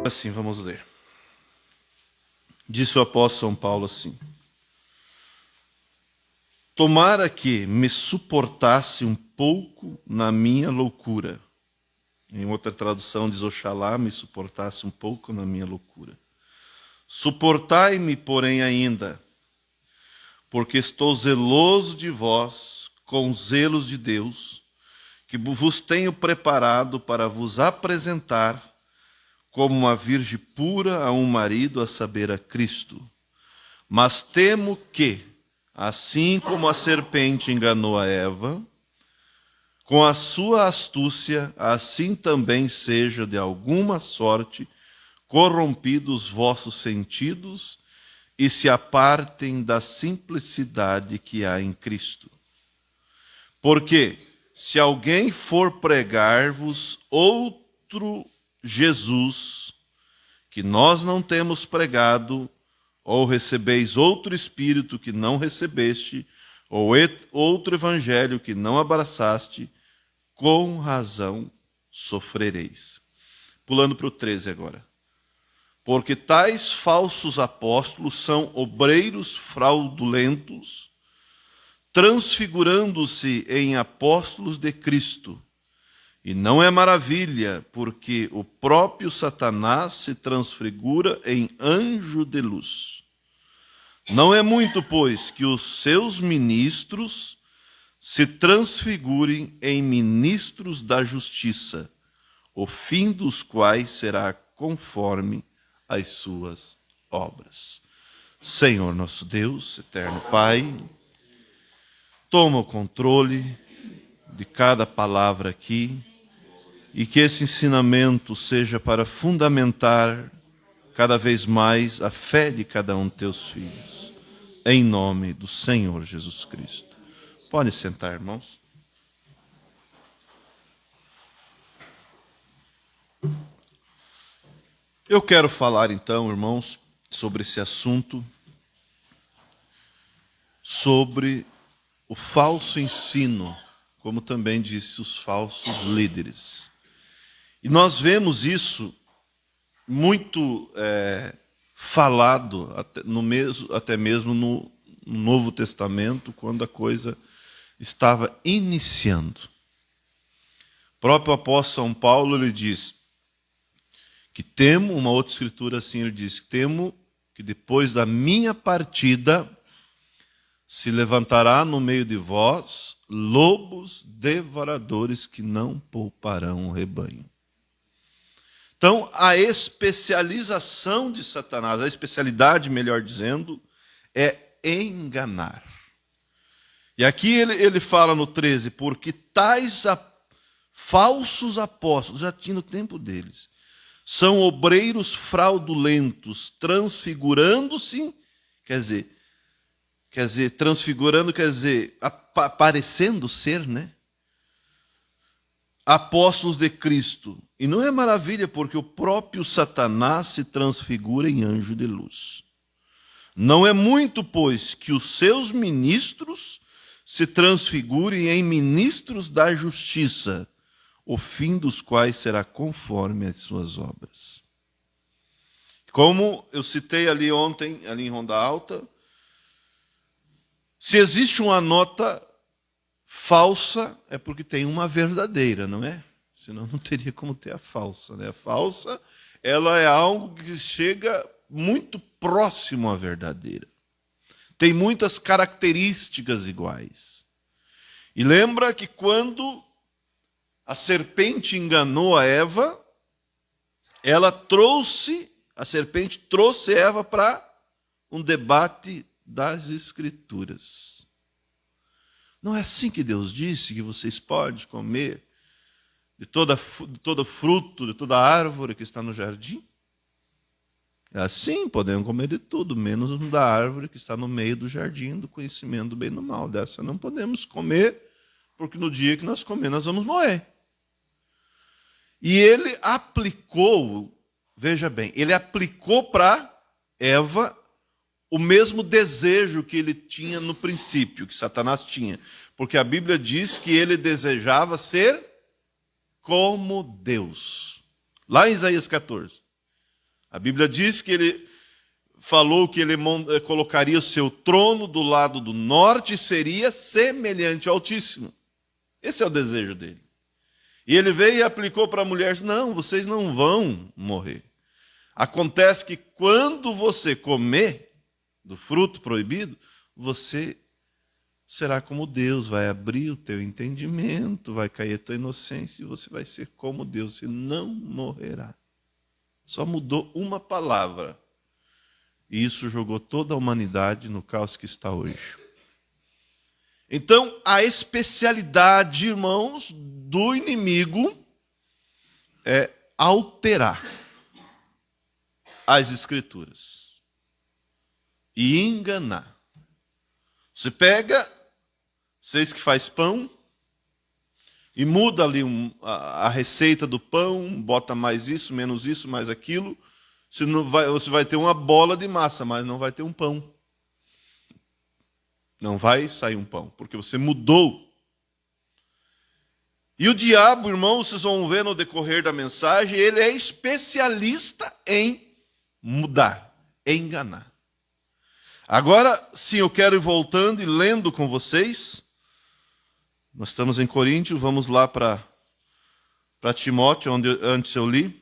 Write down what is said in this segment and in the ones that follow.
Assim, vamos ler. Disse o apóstolo São Paulo assim: tomara que me suportasse um pouco na minha loucura. Em outra tradução diz: oxalá me suportasse um pouco na minha loucura. Suportai-me, porém, ainda, porque estou zeloso de vós, com zelos de Deus, que vos tenho preparado para vos apresentar como uma virgem pura a um marido, a saber, a Cristo. Mas temo que, assim como a serpente enganou a Eva, com a sua astúcia, assim também seja de alguma sorte corrompidos vossos sentidos e se apartem da simplicidade que há em Cristo. Porque, se alguém for pregar-vos outro Jesus, que nós não temos pregado, ou recebeis outro Espírito que não recebeste, ou outro Evangelho que não abraçaste, com razão sofrereis. Pulando para o 13 agora. Porque tais falsos apóstolos são obreiros fraudulentos, transfigurando-se em apóstolos de Cristo. E não é maravilha, porque o próprio Satanás se transfigura em anjo de luz. Não é muito, pois, que os seus ministros se transfigurem em ministros da justiça, o fim dos quais será conforme as suas obras. Senhor nosso Deus, eterno Pai, toma o controle de cada palavra aqui, e que esse ensinamento seja para fundamentar cada vez mais a fé de cada um de teus filhos. Em nome do Senhor Jesus Cristo. Pode sentar, irmãos. Eu quero falar então, irmãos, sobre esse assunto, sobre o falso ensino, como também disse os falsos líderes. E nós vemos isso muito falado, até mesmo no Novo Testamento, quando a coisa estava iniciando. O próprio apóstolo São Paulo, ele diz que temo, uma outra escritura assim, ele diz, temo que depois da minha partida se levantará no meio de vós lobos devoradores que não pouparão o rebanho. Então, a especialização de Satanás, a especialidade, melhor dizendo, é enganar. E aqui ele fala no 13, porque tais falsos apóstolos, já tinha no tempo deles, são obreiros fraudulentos, transfigurando-se, quer dizer, transfigurando, quer dizer, parecendo ser, né? Apóstolos de Cristo. E não é maravilha, porque o próprio Satanás se transfigura em anjo de luz. Não é muito, pois, que os seus ministros se transfigurem em ministros da justiça, o fim dos quais será conforme as suas obras. Como eu citei ali ontem, ali em Ronda Alta, se existe uma nota falsa, é porque tem uma verdadeira, não é? Senão não teria como ter a falsa, né? A falsa, ela é algo que chega muito próximo à verdadeira. Tem muitas características iguais. E lembra que quando a serpente enganou a Eva, a serpente trouxe Eva para um debate das Escrituras. Não é assim que Deus disse que vocês podem comer de todo fruto, de toda árvore que está no jardim? É assim, podemos comer de tudo, menos da árvore que está no meio do jardim, do conhecimento do bem e do mal. Dessa não podemos comer, porque no dia que nós comer, nós vamos morrer. E ele aplicou, veja bem, ele aplicou para Eva o mesmo desejo que ele tinha no princípio, que Satanás tinha. Porque a Bíblia diz que ele desejava ser como Deus. Lá em Isaías 14. A Bíblia diz que ele falou que ele colocaria o seu trono do lado do norte e seria semelhante ao Altíssimo. Esse é o desejo dele. E ele veio e aplicou para a mulher: não, vocês não vão morrer. Acontece que quando você comer do fruto proibido, você será como Deus, vai abrir o teu entendimento, vai cair a tua inocência e você vai ser como Deus, você não morrerá. Só mudou uma palavra. E isso jogou toda a humanidade no caos que está hoje. Então, a especialidade, irmãos, do inimigo é alterar as Escrituras e enganar. Você pega, vocês que faz pão, e muda ali a receita do pão, bota mais isso, menos isso, mais aquilo, você vai ter uma bola de massa, mas não vai ter um pão. Não vai sair um pão, porque você mudou. E o diabo, irmãos, vocês vão ver no decorrer da mensagem, ele é especialista em mudar, em enganar. Agora, sim, eu quero ir voltando e lendo com vocês. Nós estamos em Coríntios, vamos lá para Timóteo, onde antes eu li.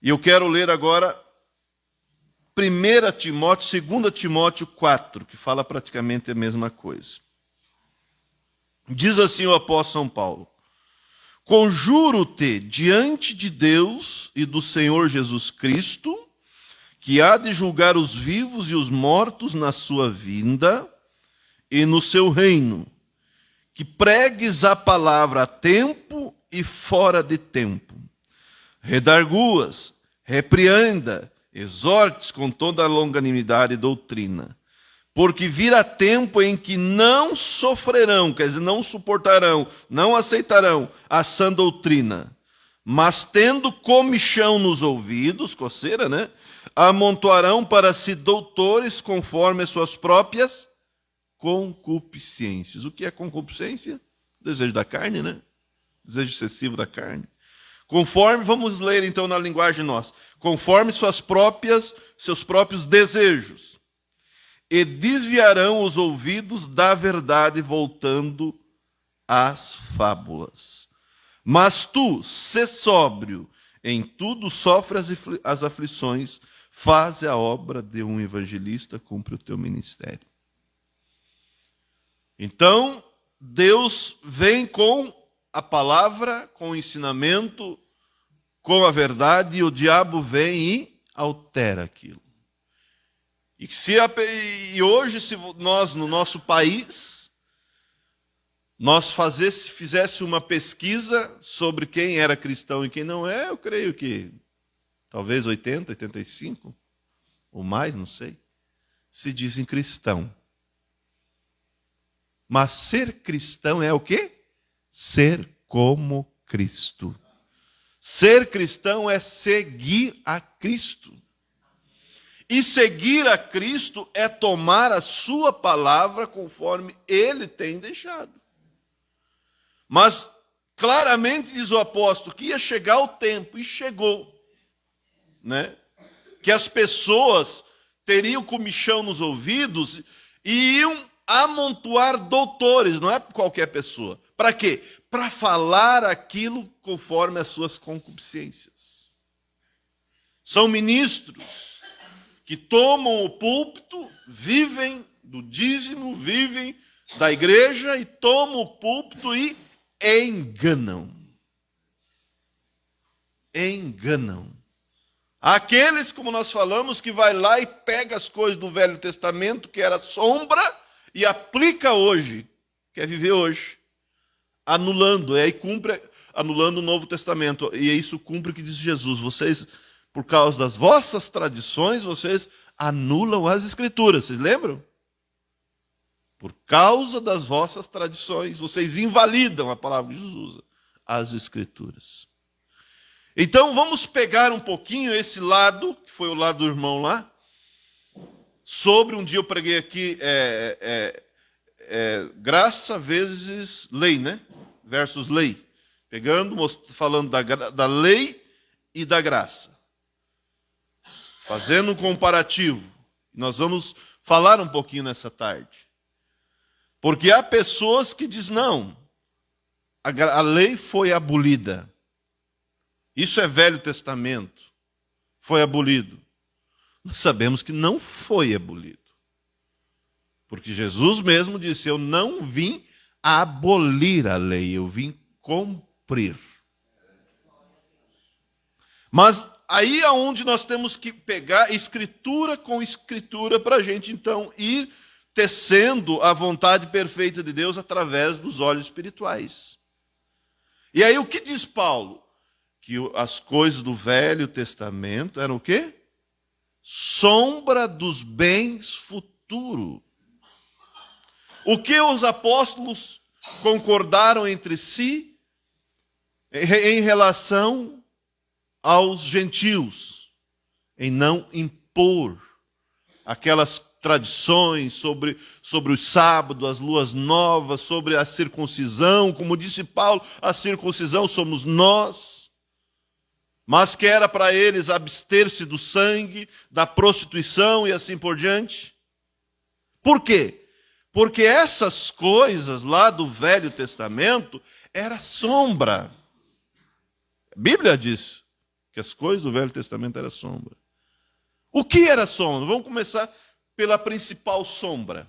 E eu quero ler agora 1 Timóteo, 2 Timóteo 4, que fala praticamente a mesma coisa. Diz assim o apóstolo São Paulo: conjuro-te diante de Deus e do Senhor Jesus Cristo, que há de julgar os vivos e os mortos na sua vinda e no seu reino, que pregues a palavra a tempo e fora de tempo, redarguas, repreenda, exortes com toda a longanimidade e doutrina, porque virá tempo em que não sofrerão, quer dizer, não suportarão, não aceitarão a sã doutrina, mas tendo comichão nos ouvidos, coceira, né? Amontoarão para si doutores conforme as suas próprias concupiscências. O que é concupiscência? Desejo da carne, né? Desejo excessivo da carne. Conforme, vamos ler então na linguagem nossa, conforme seus próprios desejos. E desviarão os ouvidos da verdade, voltando às fábulas. Mas tu, sê sóbrio, em tudo sofre as aflições, faze a obra de um evangelista, cumpre o teu ministério. Então, Deus vem com a palavra, com o ensinamento, com a verdade, e o diabo vem e altera aquilo. E hoje, se nós, no nosso país, nós fizesse uma pesquisa sobre quem era cristão e quem não é, eu creio que talvez 80, 85, ou mais, não sei, se dizem cristão. Mas ser cristão é o quê? Ser como Cristo. Ser cristão é seguir a Cristo. E seguir a Cristo é tomar a sua palavra conforme Ele tem deixado. Mas claramente diz o apóstolo que ia chegar o tempo, e chegou, né? Que as pessoas teriam comichão nos ouvidos e iam amontoar doutores, não é qualquer pessoa. Para quê? Para falar aquilo conforme as suas concupiscências. São ministros que tomam o púlpito, vivem do dízimo, vivem da igreja e tomam o púlpito e enganam. Enganam. Aqueles, como nós falamos, que vai lá e pega as coisas do Velho Testamento, que era sombra, e aplica hoje, quer viver hoje, anulando, e aí cumpre, anulando o Novo Testamento, e isso cumpre o que diz Jesus: vocês, por causa das vossas tradições, vocês anulam as Escrituras, vocês lembram? Por causa das vossas tradições, vocês invalidam, a palavra que Jesus usa, as Escrituras. Então vamos pegar um pouquinho esse lado, que foi o lado do irmão lá, sobre, um dia eu preguei aqui, graça vezes lei, né? Versus lei. Pegando, falando da lei e da graça. fazendo um comparativo. Nós vamos falar um pouquinho nessa tarde. Porque há pessoas que dizem, não, a lei foi abolida. Isso é Velho Testamento. Foi abolido. Nós sabemos que não foi abolido. Porque Jesus mesmo disse, eu não vim abolir a lei, eu vim cumprir. Mas aí é onde nós temos que pegar escritura com escritura para a gente, então, ir tecendo a vontade perfeita de Deus através dos olhos espirituais. E aí o que diz Paulo? Que as coisas do Velho Testamento eram o quê? Sombra dos bens futuros. O que os apóstolos concordaram entre si em relação aos gentios, em não impor aquelas tradições sobre o sábado, as luas novas, sobre a circuncisão, como disse Paulo, a circuncisão somos nós, mas que era para eles abster-se do sangue, da prostituição e assim por diante. Por quê? Porque essas coisas lá do Velho Testamento era sombra. A Bíblia diz que as coisas do Velho Testamento eram sombra. O que era sombra? Vamos começar pela principal sombra.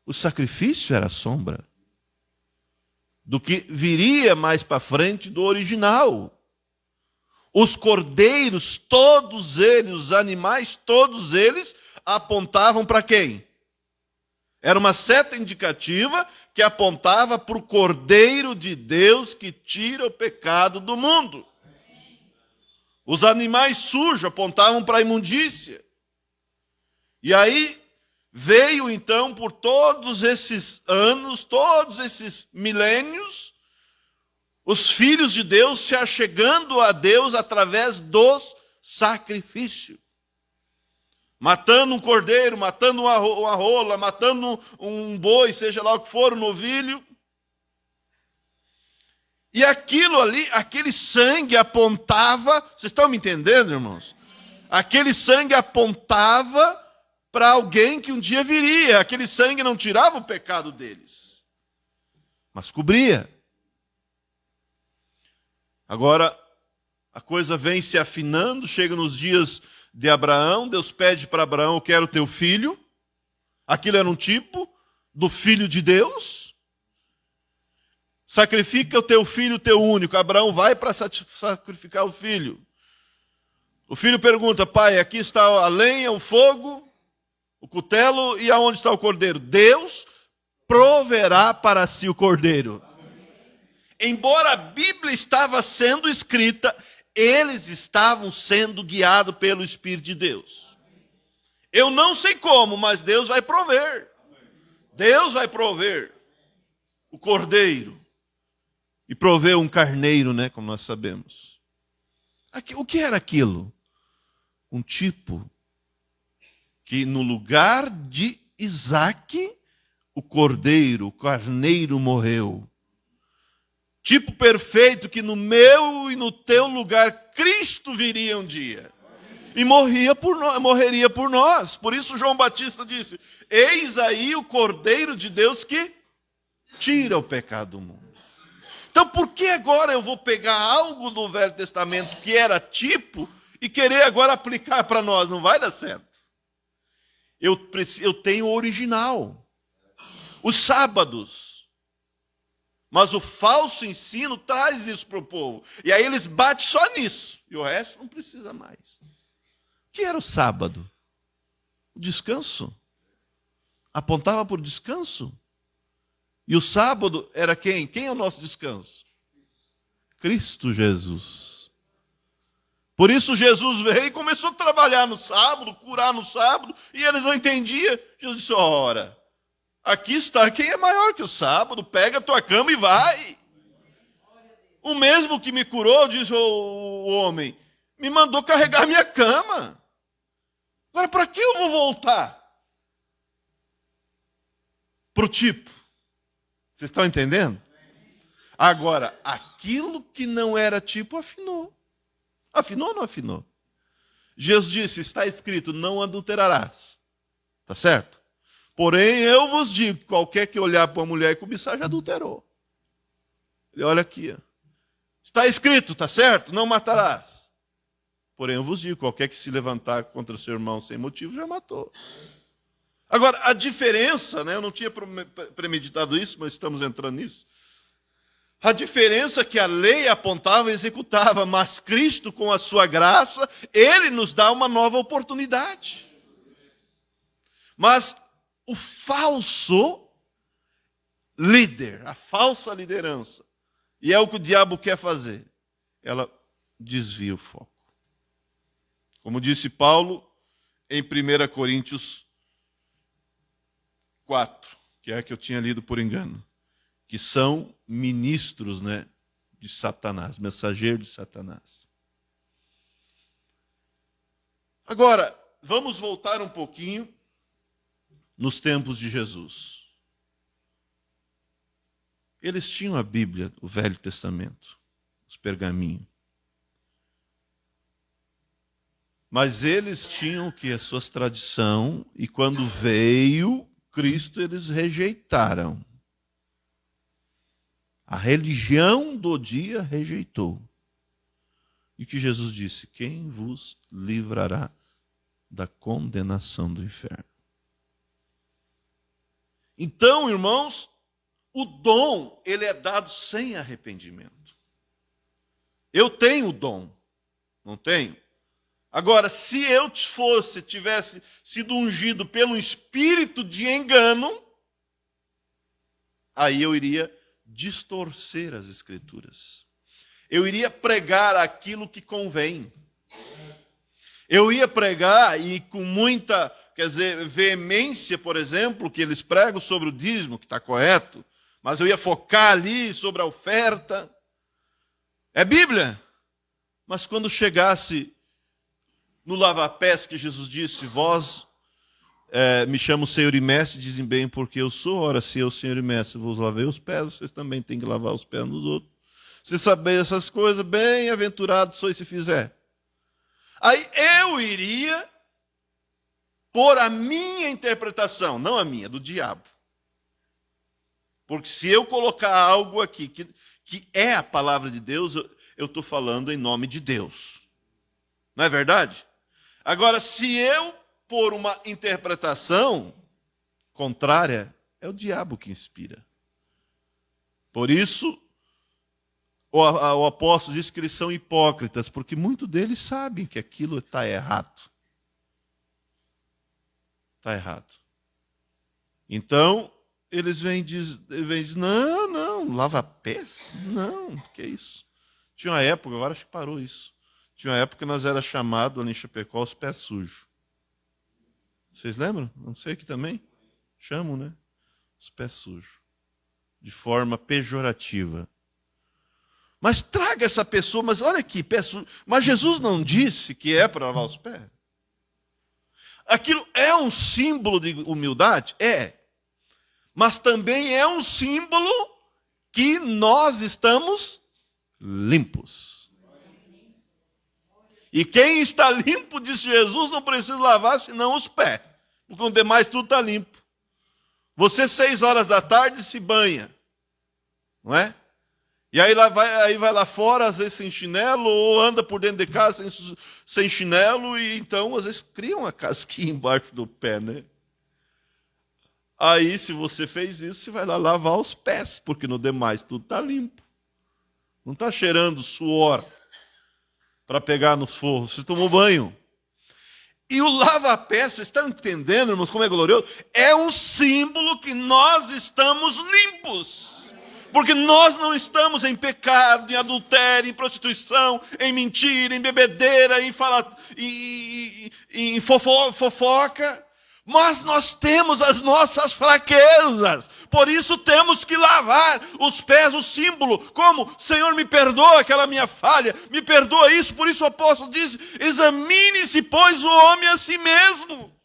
O sacrifício era sombra do que viria mais para frente do original. Os cordeiros, todos eles, os animais, todos eles apontavam para quem? Era uma seta indicativa que apontava para o Cordeiro de Deus que tira o pecado do mundo. Os animais sujos apontavam para a imundícia. E aí veio então por todos esses anos, todos esses milênios, os filhos de Deus se achegando a Deus através dos sacrifícios. Matando um cordeiro, matando uma rola, matando um boi, seja lá o que for, um novilho. E aquilo ali, aquele sangue apontava, vocês estão me entendendo, irmãos? Aquele sangue apontava para alguém que um dia viria. Aquele sangue não tirava o pecado deles, mas cobria. Agora, a coisa vem se afinando, chega nos dias de Abraão, Deus pede para Abraão, eu quero teu filho. Aquilo era um tipo do filho de Deus. Sacrifica o teu filho, teu único. Abraão vai para sacrificar o filho. O filho pergunta, pai, aqui está a lenha, o fogo, o cutelo, e aonde está o cordeiro? Deus proverá para si o cordeiro. Embora a Bíblia estava sendo escrita, eles estavam sendo guiados pelo Espírito de Deus. Eu não sei como, mas Deus vai prover. Deus vai prover o cordeiro. E prover um carneiro, né, como nós sabemos. O que era aquilo? Um tipo que no lugar de Isaque, o cordeiro, o carneiro morreu. Tipo perfeito que no meu e no teu lugar Cristo viria um dia. E morreria por nós. Por isso João Batista disse, eis aí o Cordeiro de Deus que tira o pecado do mundo. Então por que agora eu vou pegar algo do Velho Testamento que era tipo e querer agora aplicar para nós? Não vai dar certo. Eu tenho o original. Os sábados. Mas o falso ensino traz isso para o povo. E aí eles batem só nisso. E o resto não precisa mais. O que era o sábado? O descanso. Apontava para o descanso. E o sábado era quem? Quem é o nosso descanso? Cristo Jesus. Por isso Jesus veio e começou a trabalhar no sábado, curar no sábado, e eles não entendiam. Jesus disse, ora, aqui está quem é maior que o sábado, pega a tua cama e vai. O mesmo que me curou, diz o homem, me mandou carregar minha cama. Agora, para que eu vou voltar? Para o tipo. Vocês estão entendendo? Agora, aquilo que não era tipo, afinou. Afinou ou não afinou? Jesus disse, está escrito, não adulterarás. Tá certo? Porém, eu vos digo, qualquer que olhar para uma mulher e cobiçar, já adulterou. Ele olha aqui, ó. Está escrito, tá certo? Não matarás. Porém, eu vos digo, qualquer que se levantar contra o seu irmão sem motivo, já matou. Agora, a diferença, né, eu não tinha premeditado isso, mas estamos entrando nisso. A diferença é que a lei apontava e executava, mas Cristo, com a sua graça, Ele nos dá uma nova oportunidade. Mas o falso líder, a falsa liderança, e é o que o diabo quer fazer, ela desvia o foco. Como disse Paulo em 1 Coríntios 4, que é a que eu tinha lido por engano, que são ministros, né, de Satanás, mensageiros de Satanás. Agora, vamos voltar um pouquinho nos tempos de Jesus. Eles tinham a Bíblia, o Velho Testamento, os pergaminhos. Mas eles tinham que as suas tradições, e quando veio Cristo, eles rejeitaram. A religião do dia rejeitou. E que Jesus disse, quem vos livrará da condenação do inferno? Então, irmãos, o dom, ele é dado sem arrependimento. Eu tenho o dom, não tenho? Agora, se eu tivesse sido ungido pelo espírito de engano, aí eu iria distorcer as Escrituras. Eu iria pregar aquilo que convém. Eu ia pregar, e com muita, veemência, por exemplo, que eles pregam sobre o dízimo, que está correto, mas eu ia focar ali sobre a oferta. É Bíblia. Mas quando chegasse no lava-pés que Jesus disse, vós me chamam Senhor e Mestre, dizem bem porque eu sou. Ora, se eu, Senhor e Mestre, vos lavei os pés, vocês também têm que lavar os pés dos outros. Se sabeis essas coisas, bem-aventurado sois se fizer. Aí eu iria pôr a minha interpretação, não a minha, do diabo. Porque se eu colocar algo aqui que é a palavra de Deus, eu estou falando em nome de Deus. Não é verdade? Agora, se eu pôr uma interpretação contrária, é o diabo que inspira. Por isso, o apóstolo diz que eles são hipócritas, porque muitos deles sabem que aquilo está errado. Está errado. Então, eles vêm e dizem, não, lava-pés? Não, que é isso? Tinha uma época, agora acho que parou isso. Tinha uma época que nós era chamado ali em Chapecó os pés sujos. Vocês lembram? Não sei aqui também. Chamam, né? Os pés sujos. De forma pejorativa. Mas traga essa pessoa, mas olha aqui, pé sujo. Mas Jesus não disse que é para lavar os pés? Aquilo é um símbolo de humildade? É. Mas também é um símbolo que nós estamos limpos. E quem está limpo, disse Jesus, não precisa lavar senão os pés. Porque o demais tudo está limpo. Você, 6 horas da tarde, se banha. Não é? E aí vai lá fora, às vezes sem chinelo, ou anda por dentro de casa sem chinelo, e então, às vezes, cria uma casquinha embaixo do pé, né? Aí, se você fez isso, você vai lá lavar os pés, porque no demais tudo está limpo. Não está cheirando suor para pegar nos forros. Você tomou banho. E o lava-pés, vocês estão entendendo, irmãos, como é glorioso? É um símbolo que nós estamos limpos. Porque nós não estamos em pecado, em adultério, em prostituição, em mentira, em bebedeira, em fofoca. Mas nós temos as nossas fraquezas. Por isso temos que lavar os pés, o símbolo. Como? Senhor, me perdoa aquela minha falha. Me perdoa isso. Por isso o apóstolo diz, examine-se, pois, o homem a si mesmo.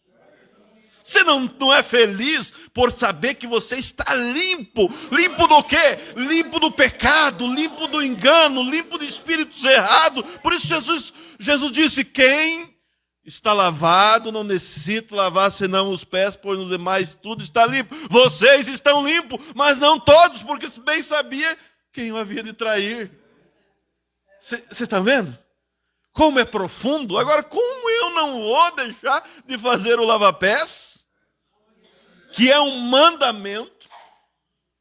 Você não é feliz por saber que você está limpo. Limpo do quê? Limpo do pecado, limpo do engano, limpo de espíritos errados. Por isso Jesus disse, quem está lavado, não necessita lavar senão os pés, pois no demais tudo está limpo. Vocês estão limpos, mas não todos, porque bem sabia quem o havia de trair. Você está vendo? Como é profundo. Agora, como eu não vou deixar de fazer o lava-pés? Que é um mandamento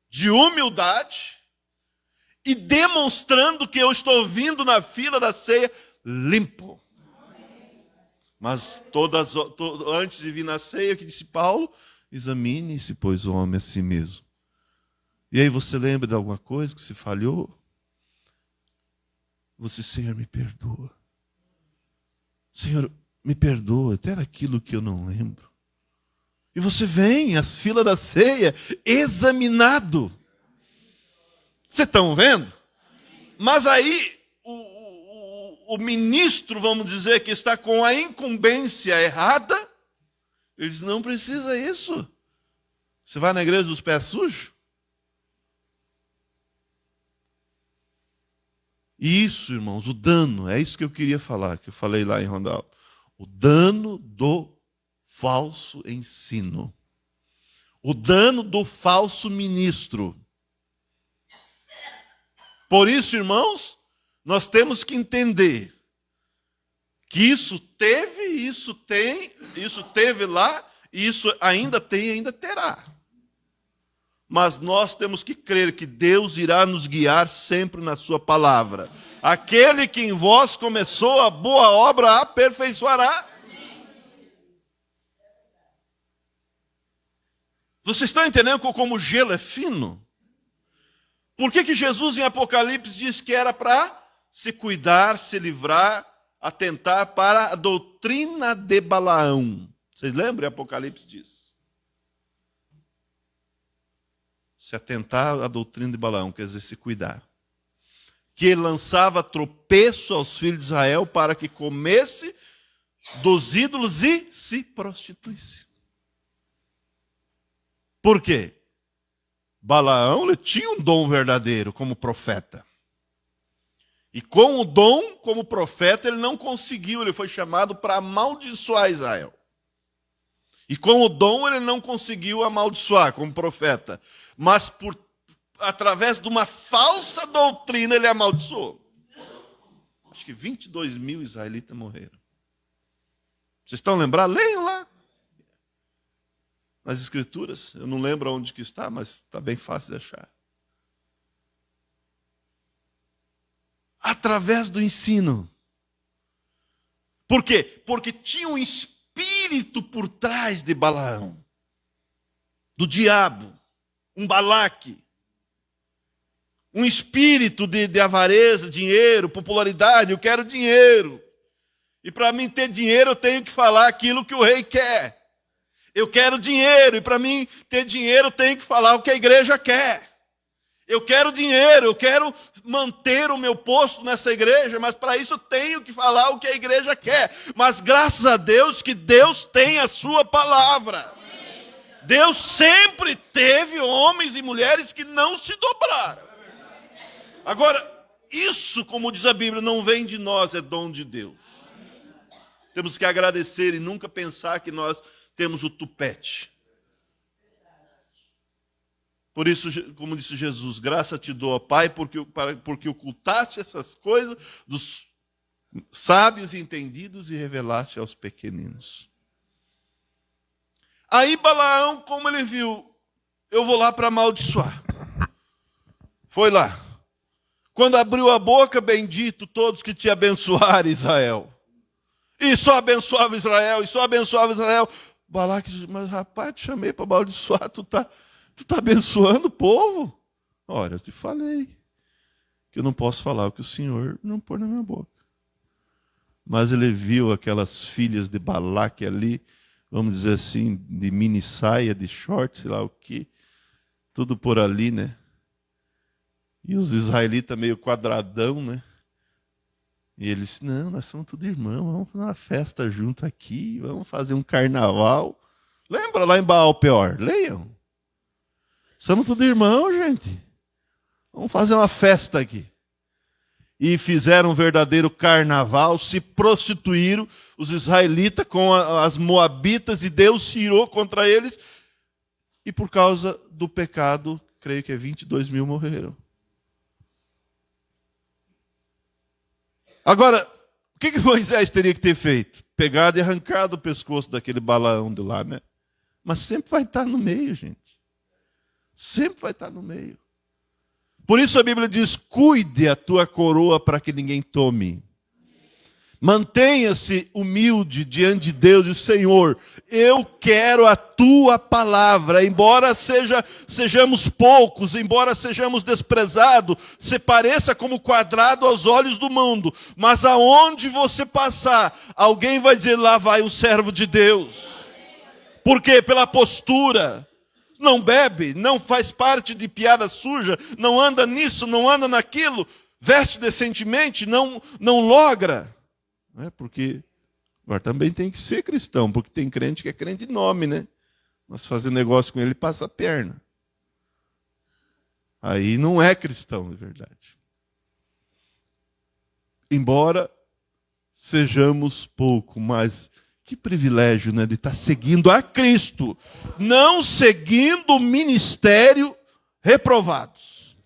de humildade e demonstrando que eu estou vindo na fila da ceia limpo. Mas antes de vir na ceia, que disse Paulo, examine-se, pois, o homem a si mesmo. E aí você lembra de alguma coisa que se falhou? Você, Senhor, me perdoa. Senhor, me perdoa, até aquilo que eu não lembro. E você vem às filas da ceia examinado. Vocês estão vendo? Mas aí o ministro, vamos dizer, que está com a incumbência errada, ele diz, não precisa isso. Você vai na igreja dos pés sujos? E isso, irmãos, o dano, é isso que eu queria falar, que eu falei lá em Rondal. O dano do falso ensino. O dano do falso ministro. Por isso, irmãos, nós temos que entender que isso teve, isso tem, isso teve lá, e isso ainda tem e ainda terá. Mas nós temos que crer que Deus irá nos guiar sempre na sua palavra. Aquele que em vós começou a boa obra a aperfeiçoará. Vocês estão entendendo como o gelo é fino? Por que Jesus em Apocalipse diz que era para se cuidar, se livrar, atentar para a doutrina de Balaão? Vocês lembram? Apocalipse diz. Se atentar à doutrina de Balaão, quer dizer, se cuidar. Que ele lançava tropeço aos filhos de Israel para que comesse dos ídolos e se prostituísse. Por quê? Balaão ele tinha um dom verdadeiro como profeta. E com o dom como profeta ele não conseguiu, ele foi chamado para amaldiçoar Israel. E com o dom ele não conseguiu amaldiçoar como profeta. Mas através de uma falsa doutrina ele amaldiçoou. Acho que 22 mil israelitas morreram. Vocês estão lembrados? Leiam lá. Nas escrituras. Eu não lembro onde que está, mas está bem fácil de achar. Através do ensino. Por quê? Porque tinha um espírito por trás de Balaão. Do diabo. Um Balaque. Um espírito de avareza, dinheiro, popularidade. Eu quero dinheiro. E para mim ter dinheiro eu tenho que falar aquilo que o rei quer. Eu quero dinheiro. E para mim ter dinheiro eu tenho que falar o que a igreja quer. Eu quero dinheiro, eu quero manter o meu posto nessa igreja, mas para isso eu tenho que falar o que a igreja quer. Mas graças a Deus que Deus tem a sua palavra. Deus sempre teve homens e mulheres que não se dobraram. Agora, isso, como diz a Bíblia, não vem de nós, é dom de Deus. Temos que agradecer e nunca pensar que nós temos o tupete. Por isso, como disse Jesus, graça te dou, ó Pai, porque ocultaste essas coisas dos sábios e entendidos e revelaste aos pequeninos. Aí Balaão, como ele viu, eu vou lá para amaldiçoar. Foi lá. Quando abriu a boca, bendito todos que te abençoarem, Israel. E só abençoava Israel, e só abençoava Israel. Balaque diz, mas rapaz, te chamei para amaldiçoar, tu tá abençoando o povo? Olha, eu te falei que eu não posso falar o que o Senhor não pôr na minha boca. Mas ele viu aquelas filhas de Balaque ali, vamos dizer assim, de mini saia, de short, sei lá o que, tudo por ali, né? E os israelitas meio quadradão, né? E ele disse, não, nós somos tudo irmãos, vamos fazer uma festa junto aqui, vamos fazer um carnaval. Lembra lá em Baal Peor? Leiam. Somos tudo irmãos, gente. Vamos fazer uma festa aqui. e fizeram um verdadeiro carnaval, se prostituíram, os israelitas com as moabitas, e Deus se irou contra eles, e por causa do pecado, creio que 22 mil morreram. Agora, o que Moisés teria que ter feito? Pegado e arrancado o pescoço daquele Balaão de lá, né? Mas sempre vai estar no meio, gente. Sempre vai estar no meio. Por isso a Bíblia diz, cuide a tua coroa para que ninguém tome. Mantenha-se humilde diante de Deus e Senhor, eu quero a tua palavra, embora sejamos poucos, embora sejamos desprezados, se pareça como quadrado aos olhos do mundo, mas aonde você passar, alguém vai dizer, lá vai o servo de Deus. Por quê? Pela postura. Não bebe, não faz parte de piada suja, não anda nisso, não anda naquilo, veste decentemente, não logra. Porque agora também tem que ser cristão, porque tem crente que é crente de nome, né? Mas fazer negócio com ele passa a perna. Aí não é cristão, de verdade. Embora sejamos pouco, mas que privilégio, né, de estar seguindo a Cristo, não seguindo o ministério reprovados.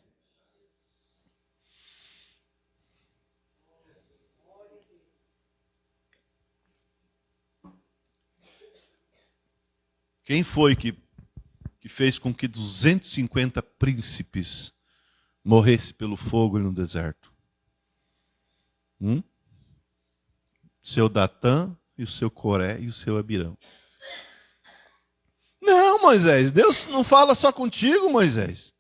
Quem foi que fez com que 250 príncipes morressem pelo fogo no deserto? Seu Datã, e o seu Coré e o seu Abirão. Não, Moisés, Deus não fala só contigo, Moisés.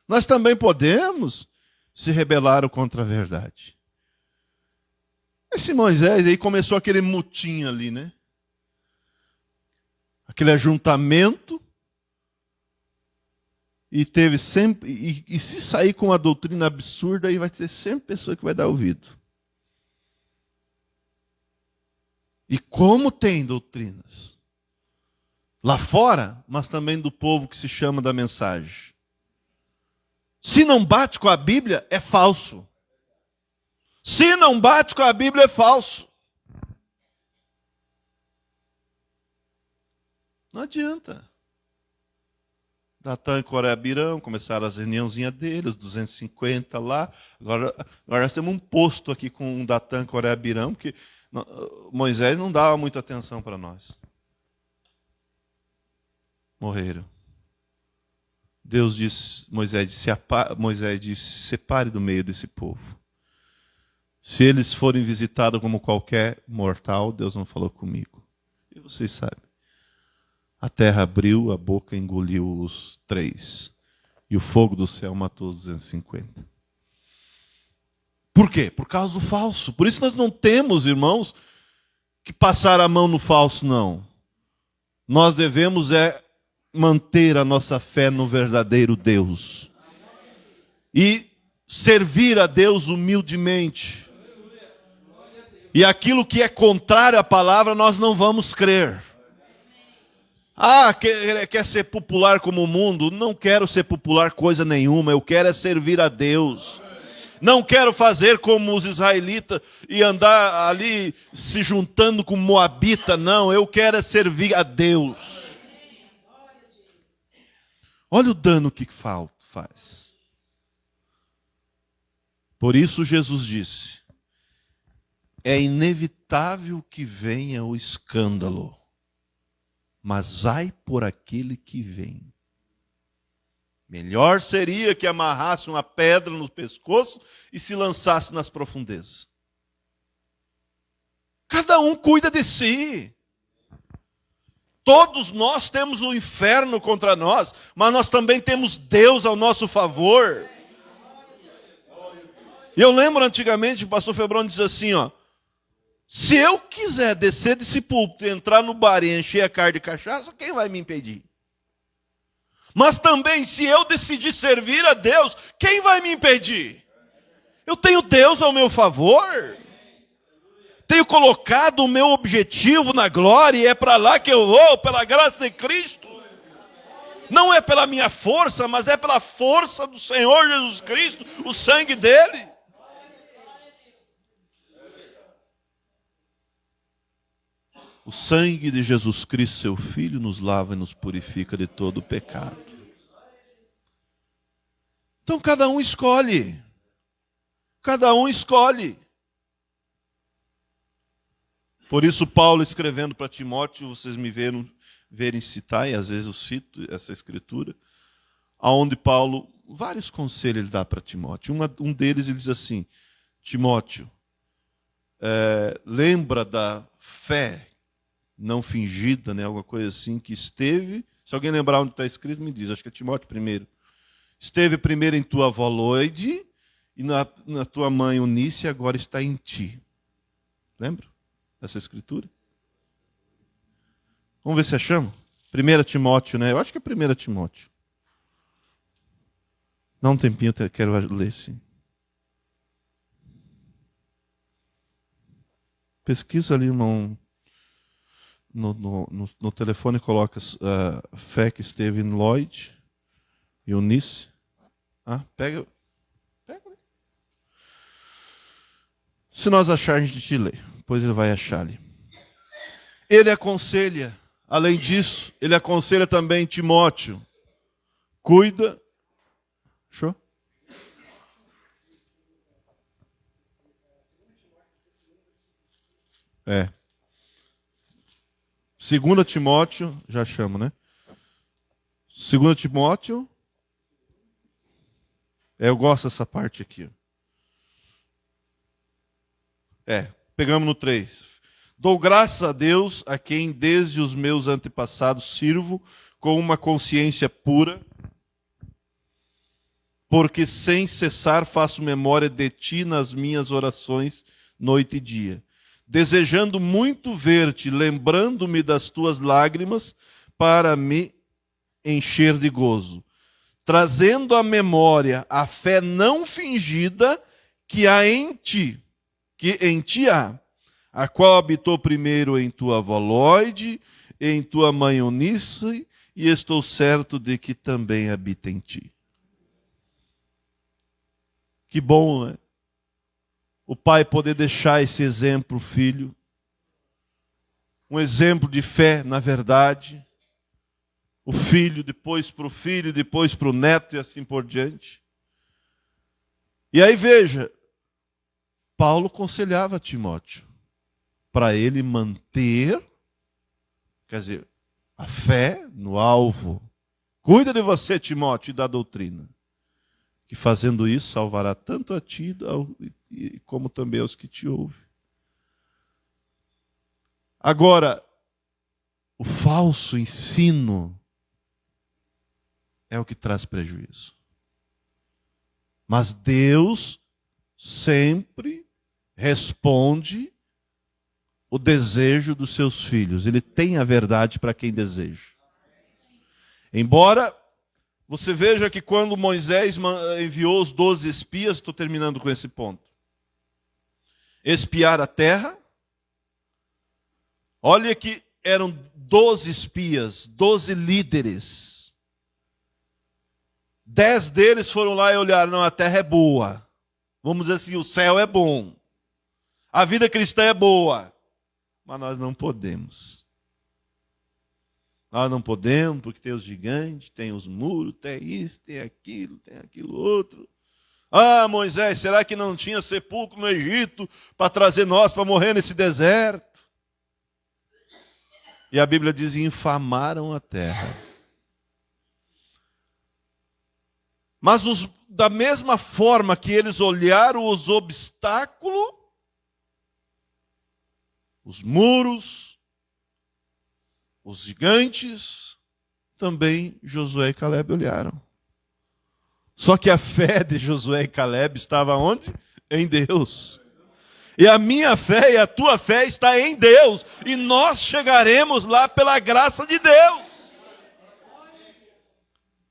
Nós também podemos se rebelar contra a verdade. Esse Moisés aí começou aquele mutim ali, né? Aquele ajuntamento, e teve sempre, e se sair com uma doutrina absurda, aí vai ter sempre pessoa que vai dar ouvido. E como tem doutrinas lá fora, mas também do povo que se chama da mensagem. Se não bate com a Bíblia, é falso. Se não bate com a Bíblia, é falso. Não adianta. Datã e Coré e Abirão começaram as reuniãozinhas deles, 250 lá. Agora nós temos um posto aqui com Datã, Coré e Abirão, porque Moisés não dava muita atenção para nós. Morreram. Moisés disse, separe do meio desse povo. Se eles forem visitados como qualquer mortal, Deus não falou comigo. E vocês sabem. A terra abriu, a boca engoliu os 3. E o fogo do céu matou os 250. Por quê? Por causa do falso. Por isso nós não temos, irmãos, que passar a mão no falso, não. Nós devemos manter a nossa fé no verdadeiro Deus. E servir a Deus humildemente. E aquilo que é contrário à palavra, nós não vamos crer. Quer ser popular como o mundo? Não quero ser popular coisa nenhuma. Eu quero servir a Deus. Não quero fazer como os israelitas e andar ali se juntando com moabita, não. Eu quero servir a Deus. Olha o dano que faz. Por isso Jesus disse, é inevitável que venha o escândalo, mas ai por aquele que vem. Melhor seria que amarrasse uma pedra no pescoço e se lançasse nas profundezas. Cada um cuida de si. Todos nós temos o inferno contra nós, mas nós também temos Deus ao nosso favor. E eu lembro antigamente, o pastor Febrônio diz assim, se eu quiser descer desse púlpito, entrar no bar e encher a cara de cachaça, quem vai me impedir? Mas também, se eu decidir servir a Deus, quem vai me impedir? Eu tenho Deus ao meu favor. Tenho colocado o meu objetivo na glória e é para lá que eu vou, pela graça de Cristo. Não é pela minha força, mas é pela força do Senhor Jesus Cristo, o sangue dele. O sangue de Jesus Cristo, seu Filho, nos lava e nos purifica de todo o pecado. Então cada um escolhe. Cada um escolhe. Por isso Paulo escrevendo para Timóteo, vocês me verem citar, e às vezes eu cito essa escritura, aonde Paulo, vários conselhos ele dá para Timóteo. Um deles ele diz assim, Timóteo, lembra da fé não fingida, né, alguma coisa assim, que esteve, se alguém lembrar onde está escrito, me diz, acho que é Timóteo primeiro. Esteve primeiro em tua avó Loide, e na tua mãe Eunice, agora está em ti. Lembra dessa escritura? Vamos ver se achamos. 1 Timóteo, né? Eu acho que é 1 Timóteo. Dá um tempinho, eu quero ler, sim. Pesquisa ali, irmão, no telefone, coloca fé que esteve em Lloyd e Eunice. Pega. Se nós acharmos, a gente te lê. Depois ele vai achar ali. Ele aconselha, além disso, ele aconselha também Timóteo. Cuida. Show? É. 2 Timóteo, já chamo, né? 2 Timóteo. Eu gosto dessa parte aqui. Pegamos no 3. Dou graças a Deus, a quem desde os meus antepassados sirvo com uma consciência pura, porque sem cessar faço memória de ti nas minhas orações, noite e dia, desejando muito ver-te, lembrando-me das tuas lágrimas, para me encher de gozo, trazendo à memória a fé não fingida que em ti há, a qual habitou primeiro em tua avó Loide, em tua mãe Eunice, e estou certo de que também habita em ti. Que bom, né? O pai poder deixar esse exemplo para o filho. Um exemplo de fé, na verdade. O filho, depois para o filho, depois para o neto e assim por diante. E aí veja, Paulo aconselhava Timóteo para ele manter, quer dizer, a fé no alvo. Cuida de você, Timóteo, e da doutrina, que fazendo isso salvará tanto a ti como também aos que te ouvem. Agora, o falso ensino é o que traz prejuízo. Mas Deus sempre responde o desejo dos seus filhos. Ele tem a verdade para quem deseja. Embora você veja que quando Moisés enviou os 12 espias, estou terminando com esse ponto, espiar a terra, olha que eram 12 espias, 12 líderes. 10 deles foram lá e olharam, não, a terra é boa. Vamos dizer assim, o céu é bom. A vida cristã é boa. Mas nós não podemos. Nós não podemos, porque tem os gigantes, tem os muros, tem isso, tem aquilo outro. Moisés, será que não tinha sepulcro no Egito para trazer nós para morrer nesse deserto? E a Bíblia diz, infamaram a terra. Mas da mesma forma que eles olharam os obstáculos, os muros, os gigantes, também Josué e Caleb olharam. Só que a fé de Josué e Caleb estava onde? Em Deus. E a minha fé e a tua fé está em Deus. E nós chegaremos lá pela graça de Deus.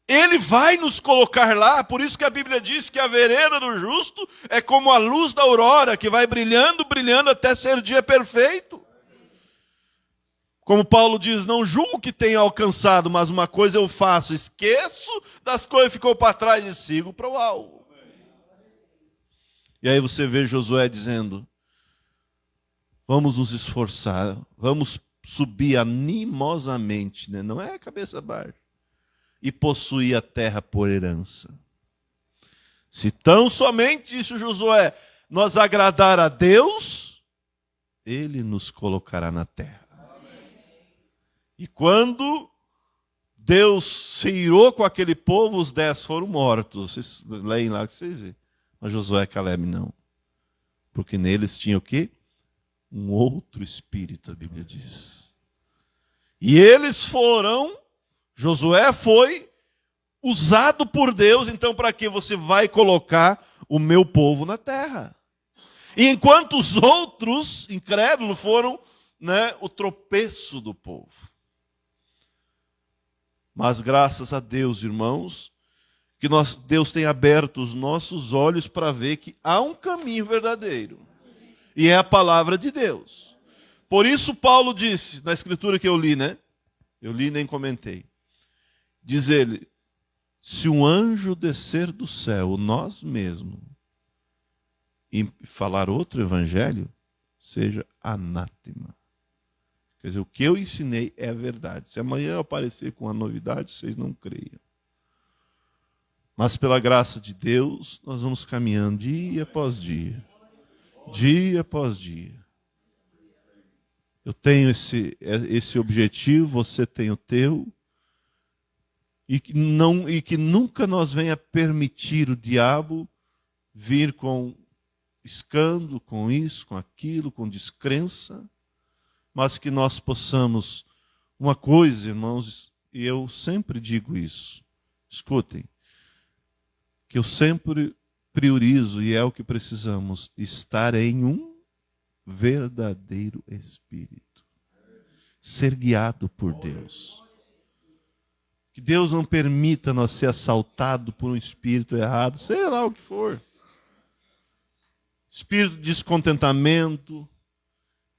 Ele vai nos colocar lá, por isso que a Bíblia diz que a vereda do justo é como a luz da aurora, que vai brilhando, brilhando até ser dia perfeito. Como Paulo diz, não julgo que tenha alcançado, mas uma coisa eu faço, esqueço das coisas que ficou para trás e sigo para o alvo. E aí você vê Josué dizendo, vamos nos esforçar, vamos subia animosamente, né? Não é a cabeça baixa, e possuía a terra por herança. Se tão somente, disse Josué, nós agradar a Deus, Ele nos colocará na terra. E quando Deus se irou com aquele povo, os 10 foram mortos. Vocês leem lá que vocês veem. Mas Josué e Caleb não. Porque neles tinha o quê? Um outro espírito, a Bíblia diz. E eles foram, Josué foi usado por Deus, então para que você vai colocar o meu povo na terra? E enquanto os outros, incrédulos, foram, né, o tropeço do povo. Mas graças a Deus, irmãos, que Deus tem aberto os nossos olhos para ver que há um caminho verdadeiro. E é a palavra de Deus. Por isso Paulo disse, na escritura que eu li, né? Eu li e nem comentei. Diz ele, se um anjo descer do céu, nós mesmos, e falar outro evangelho, seja anátema. Quer dizer, o que eu ensinei é a verdade. Se amanhã eu aparecer com uma novidade, vocês não creiam. Mas pela graça de Deus, nós vamos caminhando dia após dia. Dia após dia. Eu tenho esse objetivo, você tem o teu. E que nunca nós venha permitir o diabo vir com escândalo, com isso, com aquilo, com descrença. Mas que nós possamos, uma coisa, irmãos, e eu sempre digo isso, escutem, que eu sempre priorizo, e é o que precisamos, estar em um verdadeiro espírito, ser guiado por Deus. Que Deus não permita nós ser assaltados por um espírito errado, sei lá o que for. Espírito de descontentamento,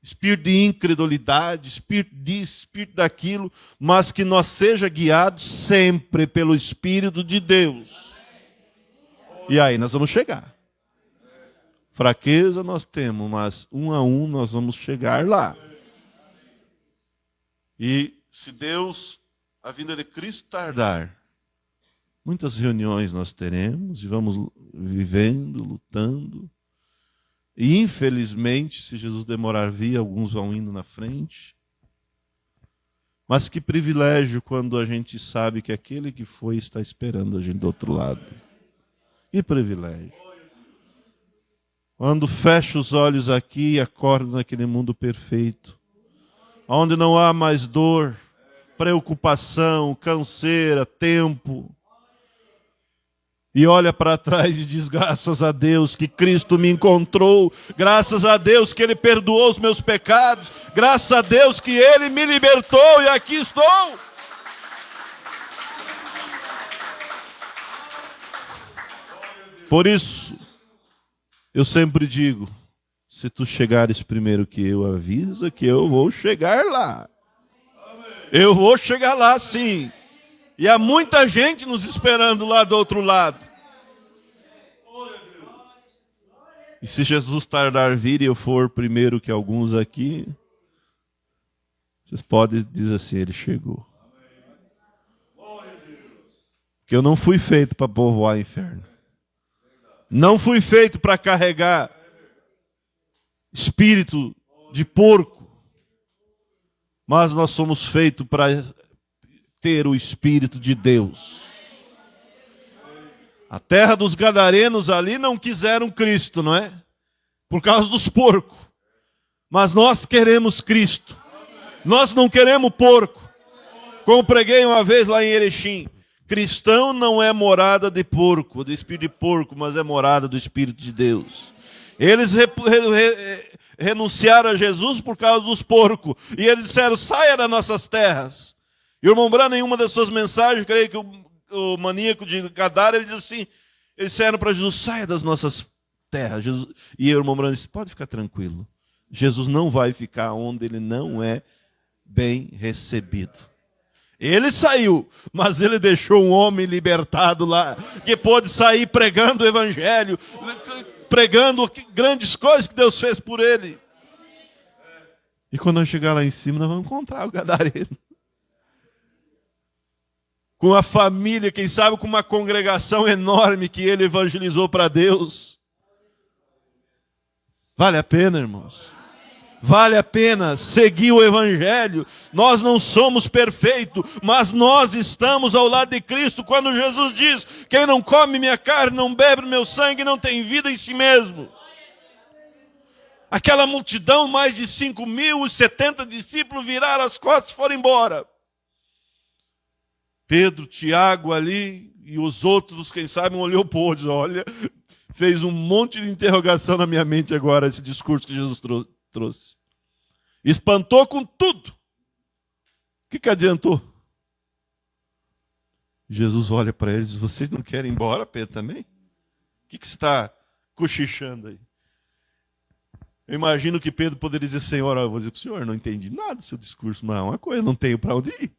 espírito de incredulidade, espírito disso, espírito daquilo, mas que nós seja guiados sempre pelo Espírito de Deus. E aí nós vamos chegar. Fraqueza nós temos, mas um a um nós vamos chegar lá. E se Deus, a vinda de Cristo tardar, muitas reuniões nós teremos e vamos vivendo, lutando. E infelizmente, se Jesus demorar a vir, alguns vão indo na frente. Mas que privilégio quando a gente sabe que aquele que foi está esperando a gente do outro lado. Que privilégio. Quando fecha os olhos aqui e acorda naquele mundo perfeito, onde não há mais dor, preocupação, canseira, tempo. E olha para trás e diz, graças a Deus que Cristo me encontrou, graças a Deus que Ele perdoou os meus pecados, graças a Deus que Ele me libertou e aqui estou. Por isso, eu sempre digo, se tu chegares primeiro que eu, avisa que eu vou chegar lá. Eu vou chegar lá sim. E há muita gente nos esperando lá do outro lado. E se Jesus tardar vir e eu for primeiro que alguns aqui, vocês podem dizer assim, Ele chegou. Porque eu não fui feito para povoar o inferno. Não fui feito para carregar espírito de porco. Mas nós somos feitos para ter o Espírito de Deus. A terra dos gadarenos ali não quiseram Cristo, não é? Por causa dos porcos. Mas nós queremos Cristo. Nós não queremos porco. Como preguei uma vez lá em Erechim. Cristão não é morada de porco, do espírito de porco, mas é morada do Espírito de Deus. Eles renunciaram a Jesus por causa dos porcos. E eles disseram, saia das nossas terras. E o irmão Branham, em uma das suas mensagens, creio que o maníaco de Gadara, ele diz assim, eles disseram para Jesus, saia das nossas terras. Jesus, e o irmão Branham disse, pode ficar tranquilo. Jesus não vai ficar onde ele não é bem recebido. Ele saiu, mas ele deixou um homem libertado lá, que pôde sair pregando o evangelho, pregando grandes coisas que Deus fez por ele. E quando nós chegar lá em cima, nós vamos encontrar o gadareno. Com a família, quem sabe com uma congregação enorme que ele evangelizou para Deus. Vale a pena, irmãos. Vale a pena seguir o Evangelho. Nós não somos perfeitos, mas nós estamos ao lado de Cristo. Quando Jesus diz, quem não come minha carne, não bebe meu sangue, não tem vida em si mesmo. Aquela multidão, mais de 5.000, os 70 discípulos viraram as costas e foram embora. Pedro, Tiago ali e os outros, quem sabe, olhou para o outro e disse, olha, fez um monte de interrogação na minha mente agora, esse discurso que Jesus trouxe. Espantou com tudo. O que adiantou? Jesus olha para eles, vocês não querem ir embora, Pedro, também? O que está cochichando aí? Eu imagino que Pedro poderia dizer, Senhor, eu vou dizer para o Senhor, não entendi nada do seu discurso, mas é uma coisa, não tenho para onde ir.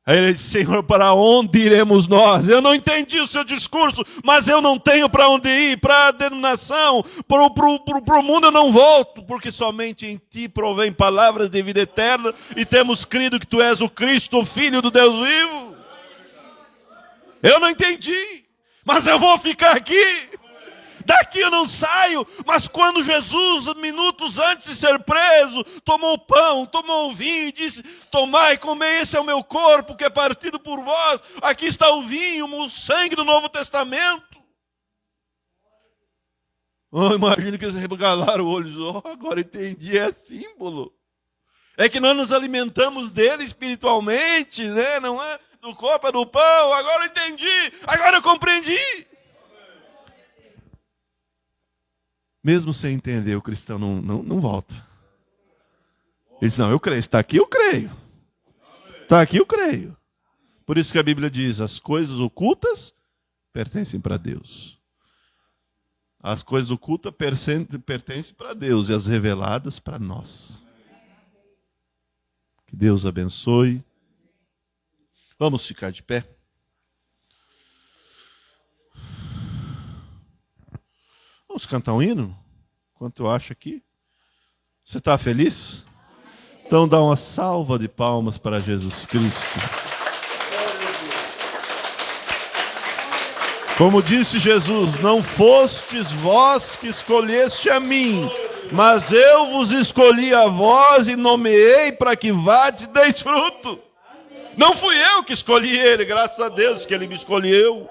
Aí ele disse, Senhor, para onde iremos nós? Eu não entendi o seu discurso, mas eu não tenho para onde ir, para a denominação, para o mundo eu não volto, porque somente em ti provém palavras de vida eterna e temos crido que tu és o Cristo, o Filho do Deus vivo. Eu não entendi, mas eu vou ficar aqui. Daqui eu não saio, mas quando Jesus, minutos antes de ser preso, tomou o pão, tomou o vinho e disse, tomai, comei, esse é o meu corpo que é partido por vós, aqui está o vinho, o sangue do Novo Testamento. Oh, imagino que eles regalaram o olho, agora entendi, é símbolo. É que nós nos alimentamos dele espiritualmente, né? Não é do corpo, é do pão, agora eu entendi, agora eu compreendi. Mesmo sem entender, o cristão não volta. Ele diz, não, eu creio. Está aqui, eu creio. Está aqui, eu creio. Por isso que a Bíblia diz, as coisas ocultas pertencem para Deus. As coisas ocultas pertencem para Deus e as reveladas para nós. Que Deus abençoe. Vamos ficar de pé. Vamos cantar um hino? Enquanto eu acho aqui. Você está feliz? Então dá uma salva de palmas para Jesus Cristo. Como disse Jesus, não fostes vós que escolheste a mim, mas eu vos escolhi a vós e nomeei para que vades e deis fruto. Não fui eu que escolhi ele, graças a Deus que ele me escolheu.